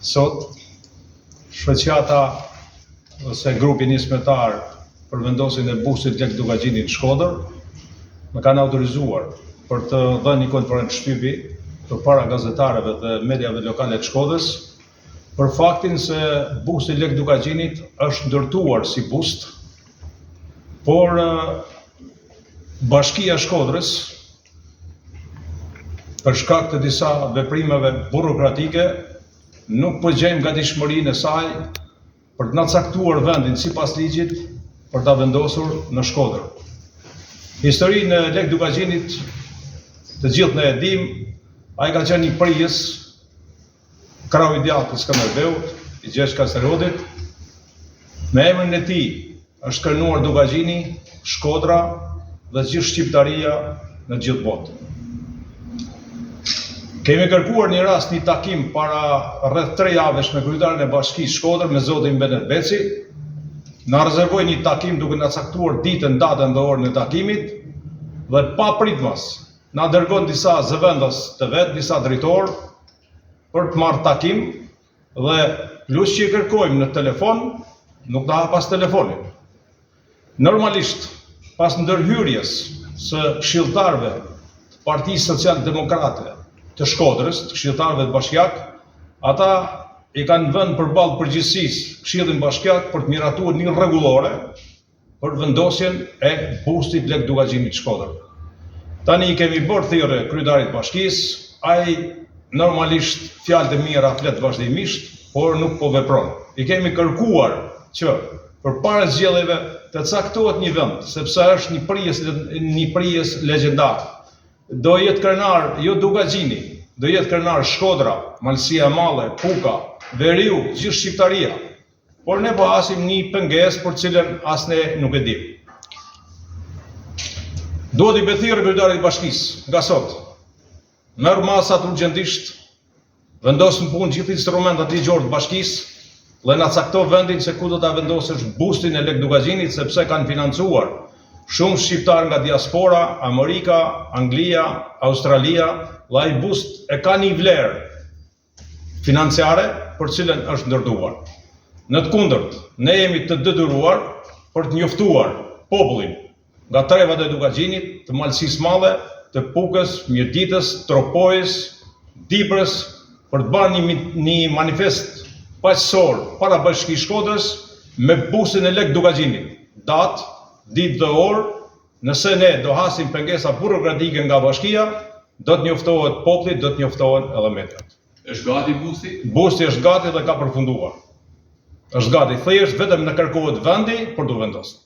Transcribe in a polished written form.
Sot, shoqata ose grupi nismetar për vendosjen e busit Lek Dugaxhinit Shkodër më kanë autorizuar për të dhënë një konferencë shtypi përpara gazetarëve dhe mediave lokale të Shkodrës për faktin se busti Lek Dugaxhinit është ndërtuar si bust, por Bashkia e Shkodrës për shkak të disa veprimeve burokratike nuk po gjejmë gatishmërinë e saj për të na caktuar vendin sipas ligjit për ta vendosur në Shkodër. Historinë e Lek Dugaxhinit të gjithë ne e dimë, ai ka qenë një prijes, krau i djathtë të Skënderbeut, i Gjergj Kaserodit. Me emrin e tij është krenuar Dugaxhini, Shkodra dhe gjithë shqiptaria në gjithë botën. Kemi kërkuar një rast, një takim para rreth 3 javësh me kryetarin e Bashkisë Shkodër, me zotin Benet Beci. Na rezervoi një takim duke na caktuar ditën, datën dhe orën e takimit dhe pa pritmas na dërgon disa zëvendës të vet, disa drejtorë për të marrë takim dhe plus që i kërkojmë në telefon, nuk na hap pas telefonin. Normalisht, pas ndërhyrjes së këshilltarëve të Partisë Social-Demokrate të Shkodrës, të këshilltarëve të bashkiak, ata i kanë vënë përballë përgjegjësisë Këshillin Bashkiak për të miratuar një rregullore për vendosjen e bustit Lek Dugaxhinit Shkodër. Tani i kemi bërë thirrje kryetarit të bashkisë, ai normalisht fjalë të mira flet vazhdimisht, por nuk po vepron. I kemi kërkuar që përpara zgjedhjeve të caktohet një vend, sepse është një prijes legjendare. Do jetë krenar jo Dugaxhini, do jetë krenar Shkodra, Malësia e Madhe, Puka, Veriu, gjithë shqiptaria. Por ne po hasim një pengesë për cilën as ne nuk e dim. Duhet i bethirë kryetarit të bashkisë nga sot. Merr masat urgjentisht, vendos në punë gjithë instrumentat ligjore të bashkisë dhe na cakto vendin se ku do ta vendosësh bustin e Lek Dugaxhinit, sepse kanë financuar shumë shqiptarë nga diaspora, Amerika, Anglia, Australia, dhe ai bust e ka një vlerë financiare për cilën është ndërtuar. Në të kundërt, ne jemi të detyruar për të njoftuar popullin nga trevat e Dugaxhinit, të Malësisë Madhe, të Pukës, Mjeditës, Tropojës, Diprës, për të bërë një manifest paqësor para Bashkisë Shkodrës me bustin e Lek Dugaxhinit. Datë, ditë dhe orë, nëse ne do hasim pengesa burokratike nga bashkia, do të njoftohet populli, do të njoftohen edhe mediat. Është gati busti? Busti është gati dhe ka përfunduar. Është gati, thjesht vetëm na kërkohet vendi për të vendosur.